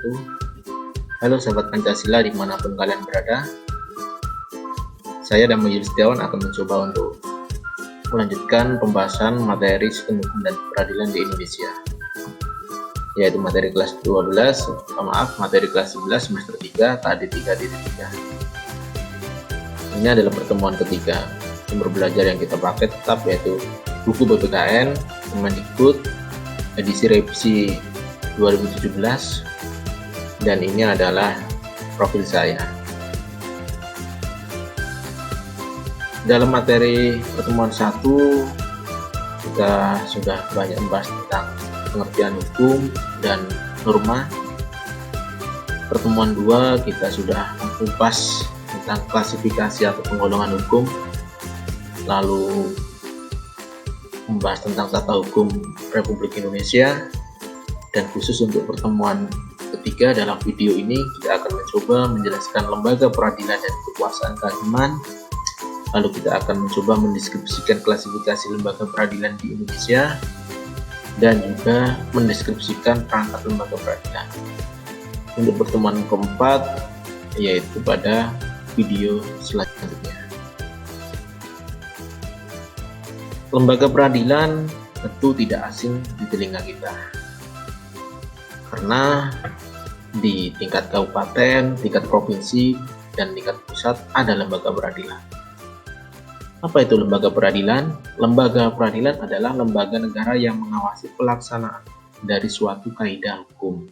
wabarakatuh. Halo sahabat Pancasila dimanapun kalian berada. Saya Dhamma Yulistiawan akan mencoba untuk melanjutkan pembahasan materi sistem hukum dan peradilan di Indonesia, yaitu materi kelas 11, materi kelas 11 semester 3 KD 3.3. Ini adalah pertemuan ketiga. Sumber belajar yang kita pakai tetap yaitu buku BPKN Kemendikbud edisi revisi 2017, dan ini adalah profil saya. Dalam materi pertemuan 1 kita sudah banyak membahas tentang pengertian hukum dan norma. Pertemuan 2 kita sudah mengupas tentang klasifikasi atau penggolongan hukum, lalu membahas tentang tata hukum Republik Indonesia. Dan khusus untuk pertemuan ketiga dalam video ini kita akan mencoba menjelaskan lembaga peradilan dan kekuasaan kehakiman. Lalu kita akan mencoba mendeskripsikan klasifikasi lembaga peradilan di Indonesia dan juga mendeskripsikan perangkat lembaga peradilan. Untuk pertemuan keempat yaitu pada video selanjutnya. Lembaga peradilan tentu tidak asing di telinga kita, karena di tingkat kabupaten, tingkat provinsi, dan tingkat pusat ada lembaga peradilan. Apa itu lembaga peradilan? Lembaga peradilan adalah lembaga negara yang mengawasi pelaksanaan dari suatu kaidah hukum.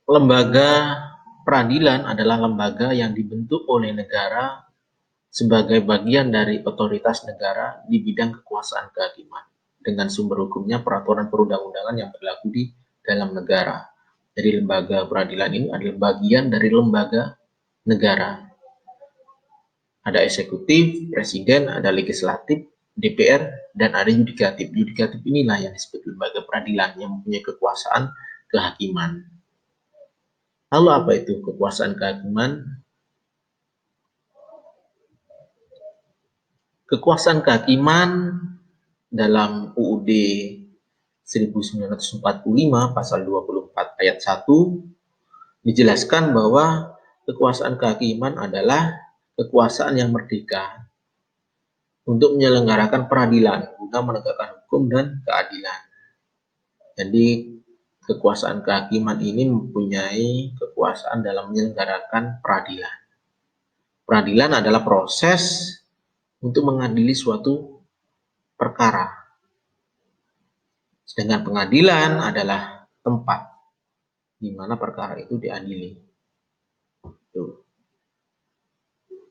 Lembaga peradilan adalah lembaga yang dibentuk oleh negara sebagai bagian dari otoritas negara di bidang kekuasaan kehakiman, dengan sumber hukumnya peraturan perundang-undangan yang berlaku di dalam negara. Jadi lembaga peradilan ini adalah bagian dari lembaga negara. Ada eksekutif, presiden, ada legislatif, DPR, dan ada yudikatif. Yudikatif inilah yang disebut lembaga peradilan yang mempunyai kekuasaan kehakiman. Lalu apa itu kekuasaan kehakiman? Kekuasaan kehakiman dalam UUD 1945 pasal 24 ayat 1 dijelaskan bahwa kekuasaan kehakiman adalah kekuasaan yang merdeka untuk menyelenggarakan peradilan guna menegakkan hukum dan keadilan. Jadi kekuasaan kehakiman ini mempunyai kekuasaan dalam menyelenggarakan peradilan. Peradilan adalah proses untuk mengadili suatu perkara, sedangkan pengadilan adalah tempat di mana perkara itu diadili.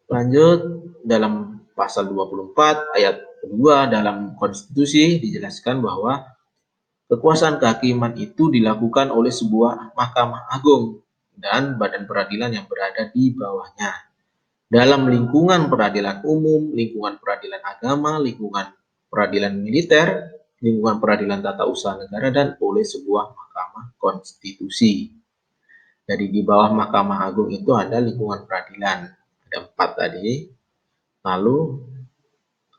Lanjut, dalam pasal 24 ayat kedua dalam konstitusi dijelaskan bahwa kekuasaan kehakiman itu dilakukan oleh sebuah mahkamah agung dan badan peradilan yang berada di bawahnya, dalam lingkungan peradilan umum, lingkungan peradilan agama, lingkungan peradilan militer, lingkungan peradilan tata usaha negara, dan oleh sebuah mahkamah konstitusi. Jadi di bawah mahkamah agung itu ada lingkungan peradilan, ada 4 tadi. Lalu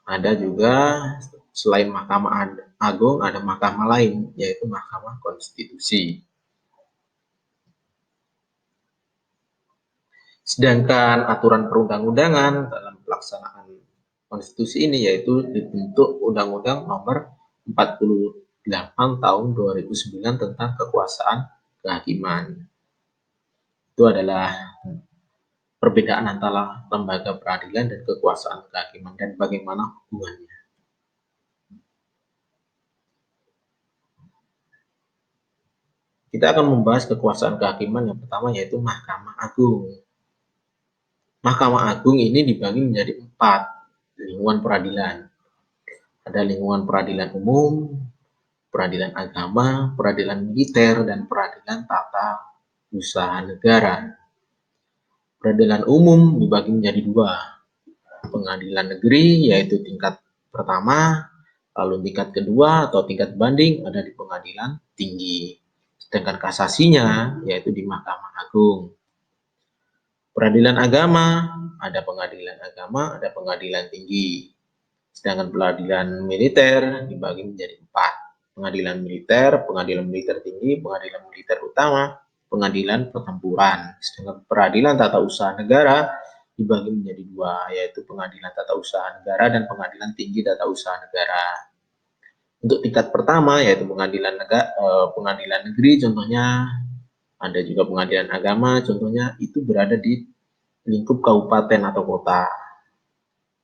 ada juga selain mahkamah agung ada mahkamah lain, yaitu mahkamah konstitusi. Sedangkan aturan perundang-undangan dalam pelaksanaan konstitusi ini yaitu dibentuk Undang-Undang Nomor 48 Tahun 2009 tentang kekuasaan kehakiman. Itu adalah perbedaan antara lembaga peradilan dan kekuasaan kehakiman dan bagaimana hubungannya. Kita akan membahas kekuasaan kehakiman yang pertama yaitu Mahkamah Agung. Mahkamah Agung ini dibagi menjadi 4 lingkungan peradilan. Ada lingkungan peradilan umum, peradilan agama, peradilan militer, dan peradilan tata usaha negara. Peradilan umum dibagi menjadi 2. Pengadilan negeri yaitu tingkat pertama, lalu tingkat kedua atau tingkat banding ada di pengadilan tinggi. Sedangkan kasasinya yaitu di Mahkamah Agung. Peradilan agama, ada pengadilan agama, ada pengadilan tinggi. Sedangkan peradilan militer dibagi menjadi 4. pengadilan militer tinggi, pengadilan militer utama, pengadilan pertempuran. Sedangkan peradilan tata usaha negara dibagi menjadi dua, yaitu pengadilan tata usaha negara dan pengadilan tinggi tata usaha negara. Untuk tingkat pertama yaitu pengadilan negeri, contohnya ada juga pengadilan agama, contohnya itu berada di lingkup kabupaten atau kota.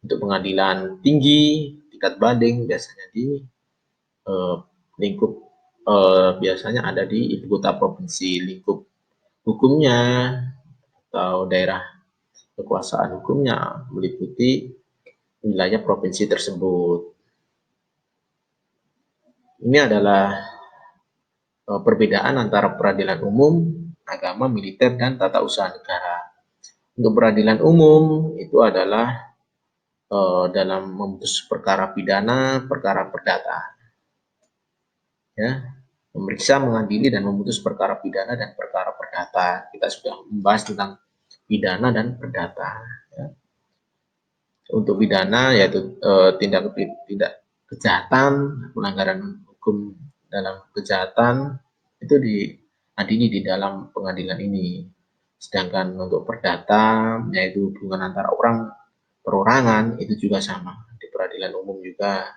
Untuk pengadilan tinggi tingkat banding biasanya di lingkup biasanya ada di ibu kota provinsi. Lingkup hukumnya atau daerah kekuasaan hukumnya meliputi wilayah provinsi tersebut. Ini adalah perbedaan antara peradilan umum, agama, militer, dan tata usaha negara. Untuk peradilan umum itu adalah dalam memutus perkara pidana, perkara perdata. Ya, memeriksa, mengadili, dan memutus perkara pidana dan perkara perdata. Kita sudah membahas tentang pidana dan perdata. Ya. Untuk pidana yaitu tindak kejahatan, pelanggaran hukum dalam kejahatan itu diadili di dalam pengadilan ini. Sedangkan untuk perdata yaitu hubungan antara orang perorangan itu juga sama di peradilan umum juga.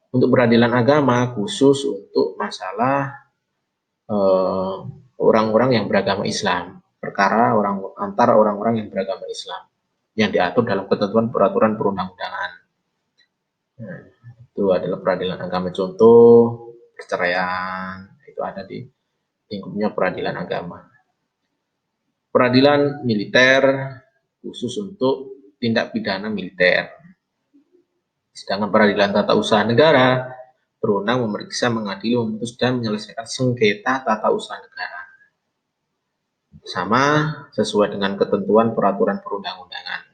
Untuk peradilan agama khusus untuk masalah orang-orang yang beragama Islam, perkara antara orang-orang yang beragama Islam yang diatur dalam ketentuan peraturan perundang-undangan. Nah, itu adalah peradilan agama. Contoh perceraian itu ada di lingkupnya peradilan agama. Peradilan militer khusus untuk tindak pidana militer. Sedangkan peradilan tata usaha negara berwenang memeriksa, mengadili, memutus, dan menyelesaikan sengketa tata usaha negara. Sama sesuai dengan ketentuan peraturan perundang-undangan.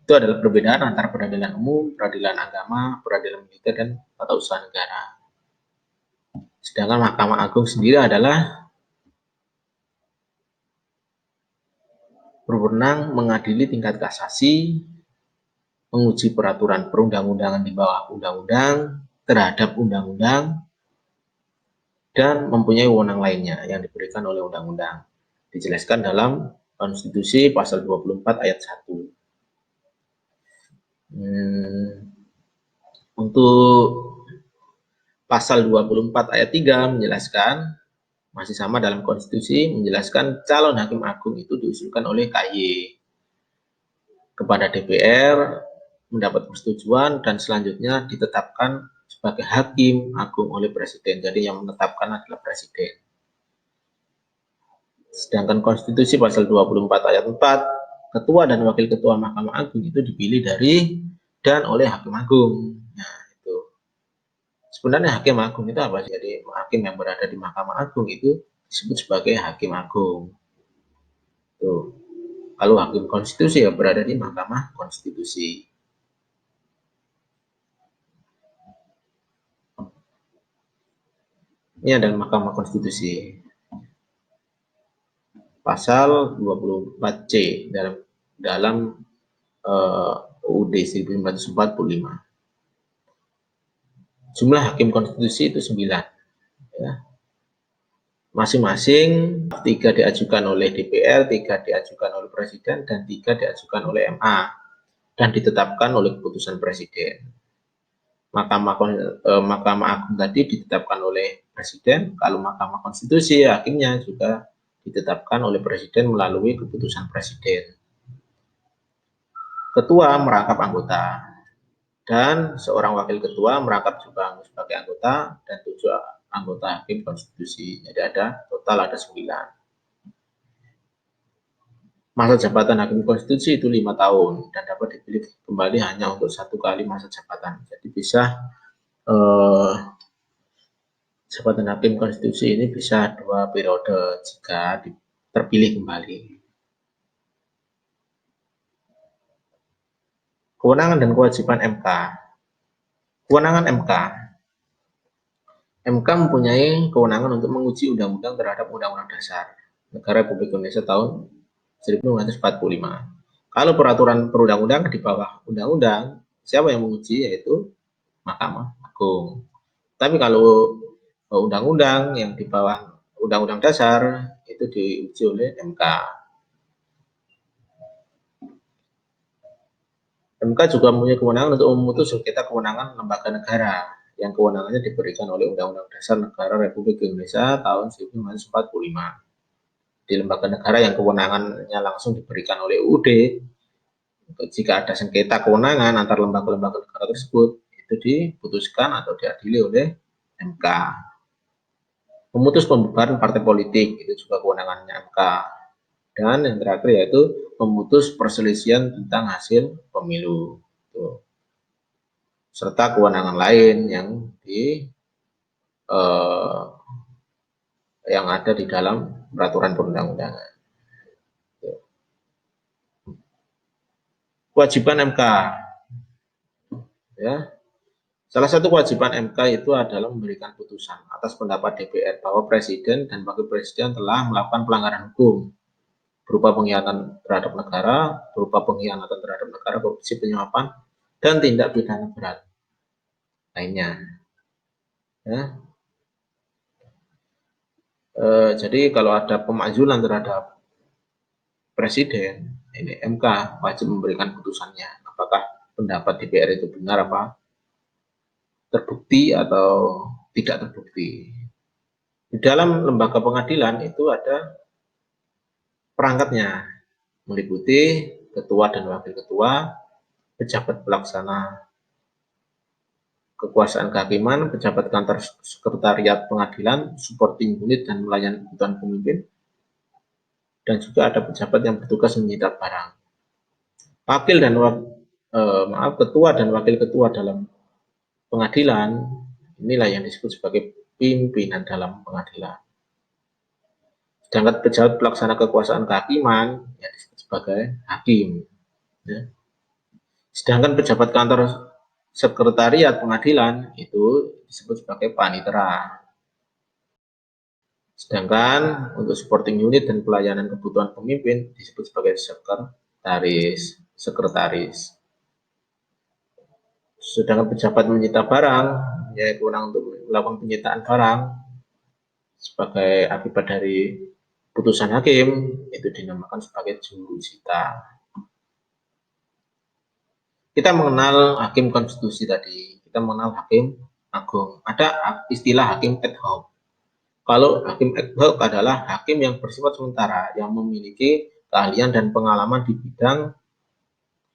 Itu adalah perbedaan antara peradilan umum, peradilan agama, peradilan militer, dan tata usaha negara. Sedangkan Mahkamah Agung sendiri adalah berwenang mengadili tingkat kasasi, menguji peraturan perundang-undangan di bawah undang-undang, terhadap undang-undang, dan mempunyai wewenang lainnya yang diberikan oleh undang-undang. Dijelaskan dalam Konstitusi pasal 24 ayat 1. Untuk pasal 24 ayat 3 menjelaskan, masih sama dalam konstitusi, menjelaskan calon hakim agung itu diusulkan oleh KY kepada DPR, mendapat persetujuan, dan selanjutnya ditetapkan sebagai hakim agung oleh presiden. Jadi yang menetapkan adalah presiden. Sedangkan konstitusi pasal 24 ayat 4, ketua dan wakil ketua Mahkamah Agung itu dipilih dari dan oleh hakim agung. Nah, itu. Sebenarnya hakim agung itu apa sih? Jadi hakim yang berada di Mahkamah Agung itu disebut sebagai hakim agung. Tuh. Kalau hakim konstitusi ya berada di Mahkamah Konstitusi. Ini adalah Mahkamah Konstitusi. Pasal 24C dalam UUD 1945. Jumlah hakim konstitusi itu 9. Ya. Masing-masing 3 diajukan oleh DPR, 3 diajukan oleh Presiden, dan 3 diajukan oleh MA, dan ditetapkan oleh keputusan Presiden. Mahkamah Agung tadi ditetapkan oleh Presiden, kalau Mahkamah Konstitusi hakimnya juga ditetapkan oleh Presiden melalui keputusan Presiden. Ketua merangkap anggota, dan seorang wakil ketua merangkap juga sebagai anggota, dan 7 anggota hakim konstitusi. Jadi total ada 9. Masa jabatan hakim konstitusi itu 5 tahun dan dapat dipilih kembali hanya untuk 1 kali masa jabatan. Jadi bisa jabatan hakim konstitusi ini bisa 2 periode jika terpilih kembali. Kewenangan dan kewajiban MK. Kewenangan MK. MK mempunyai kewenangan untuk menguji undang-undang terhadap Undang-Undang Dasar Negara Republik Indonesia tahun 1945. Kalau peraturan perundang-undangan di bawah undang-undang, siapa yang menguji? Yaitu Mahkamah Agung. Tapi kalau undang-undang yang di bawah Undang-Undang Dasar itu diuji oleh MK. MK juga mempunyai kewenangan untuk memutus sengketa kewenangan lembaga negara yang kewenangannya diberikan oleh Undang-Undang Dasar Negara Republik Indonesia tahun 1945. Di lembaga negara yang kewenangannya langsung diberikan oleh UUD, jika ada sengketa kewenangan antar lembaga-lembaga negara tersebut, itu diputuskan atau diadili oleh MK. Memutus pembubaran partai politik, itu juga kewenangannya MK. Dan yang terakhir yaitu memutus perselisihan tentang hasil pemilu. Serta kewenangan lain yang ada di dalam peraturan perundang-undangan. Kewajiban MK, ya, salah satu kewajiban MK itu adalah memberikan putusan atas pendapat DPR bahwa Presiden dan Wakil Presiden telah melakukan pelanggaran hukum berupa pengkhianatan terhadap negara, korupsi, penyuapan, dan tindak pidana berat lainnya. Ya. Jadi kalau ada pemakzulan terhadap Presiden, ini MK wajib memberikan putusannya. Apakah pendapat DPR itu benar apa terbukti atau tidak terbukti. Di dalam lembaga pengadilan itu ada perangkatnya, meliputi ketua dan wakil ketua, pejabat pelaksana kekuasaan kehakiman, pejabat kantor sekretariat pengadilan, supporting unit dan melayani kebutuhan pemimpin, dan juga ada pejabat yang bertugas menyita barang. Ketua dan wakil ketua dalam pengadilan inilah yang disebut sebagai pimpinan dalam pengadilan. Sedangkan pejabat pelaksana kekuasaan kehakiman yang disebut sebagai hakim. Ya. Sedangkan pejabat kantor sekretariat pengadilan itu disebut sebagai panitera. Sedangkan untuk supporting unit dan pelayanan kebutuhan pemimpin disebut sebagai sekretaris. Sedangkan pejabat menyita barang, yaitu kewenangan untuk melakukan penyitaan barang sebagai akibat dari putusan hakim, itu dinamakan sebagai jurusita. Kita mengenal hakim konstitusi tadi, kita mengenal hakim agung. Ada istilah hakim ad hoc. Kalau hakim ad hoc adalah hakim yang bersifat sementara, yang memiliki keahlian dan pengalaman di bidang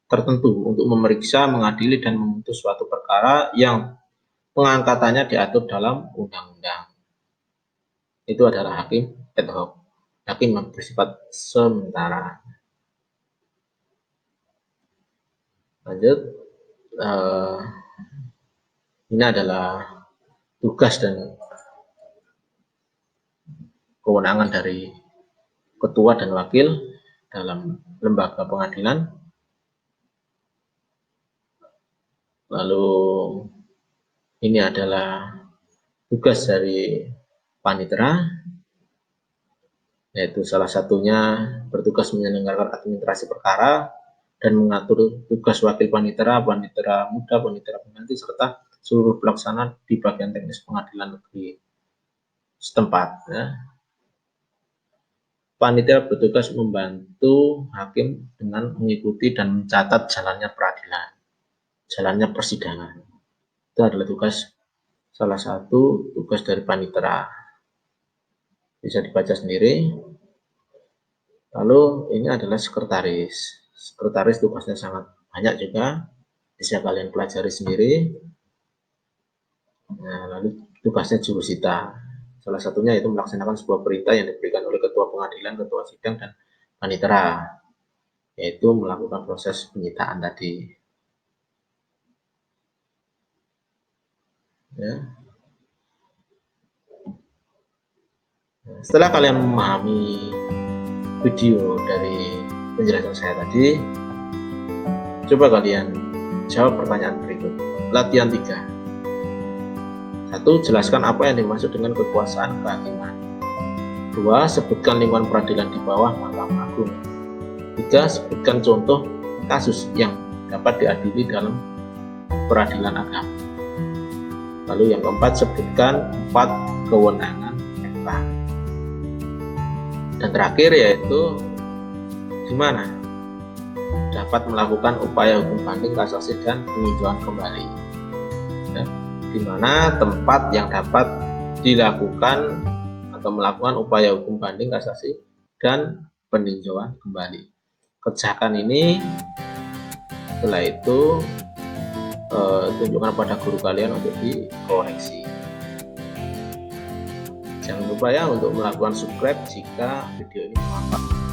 tertentu untuk memeriksa, mengadili, dan memutus suatu perkara yang pengangkatannya diatur dalam undang-undang. Itu adalah hakim ad hoc, hakim yang bersifat sementara. Lanjut, ini adalah tugas dan kewenangan dari ketua dan wakil dalam lembaga pengadilan. Lalu ini adalah tugas dari panitera, yaitu salah satunya bertugas menyelenggarakan administrasi perkara dan mengatur tugas wakil panitera, panitera muda, panitera pengganti, serta seluruh pelaksana di bagian teknis pengadilan negeri setempat. Ya. Panitera bertugas membantu hakim dengan mengikuti dan mencatat jalannya peradilan, jalannya persidangan. Itu adalah salah satu tugas dari panitera. Bisa dibaca sendiri. Lalu ini adalah sekretaris. Sekretaris tugasnya sangat banyak juga, bisa kalian pelajari sendiri. Nah, lalu tugasnya jurusita. Salah satunya itu melaksanakan sebuah perintah yang diberikan oleh ketua pengadilan, ketua sidang, dan panitera, yaitu melakukan proses penyitaan tadi. Ya. Setelah kalian memahami video dari penjelasan saya tadi, coba kalian jawab pertanyaan berikut. Latihan 3. 1. Jelaskan apa yang dimaksud dengan kekuasaan kehakiman. 2. Sebutkan lingkungan peradilan di bawah Mahkamah Agung. 3. Sebutkan contoh kasus yang dapat diadili dalam peradilan agama. Lalu yang keempat, sebutkan 4 kewenangan MK. Dan terakhir yaitu di mana dapat melakukan upaya hukum banding, kasasi, dan peninjauan kembali. Ya, di mana tempat yang dapat dilakukan atau melakukan upaya hukum banding, kasasi, dan peninjauan kembali. Kerjakan ini, setelah itu tunjukkan pada guru kalian untuk dikoreksi. Jangan lupa ya untuk melakukan subscribe jika video ini bermanfaat.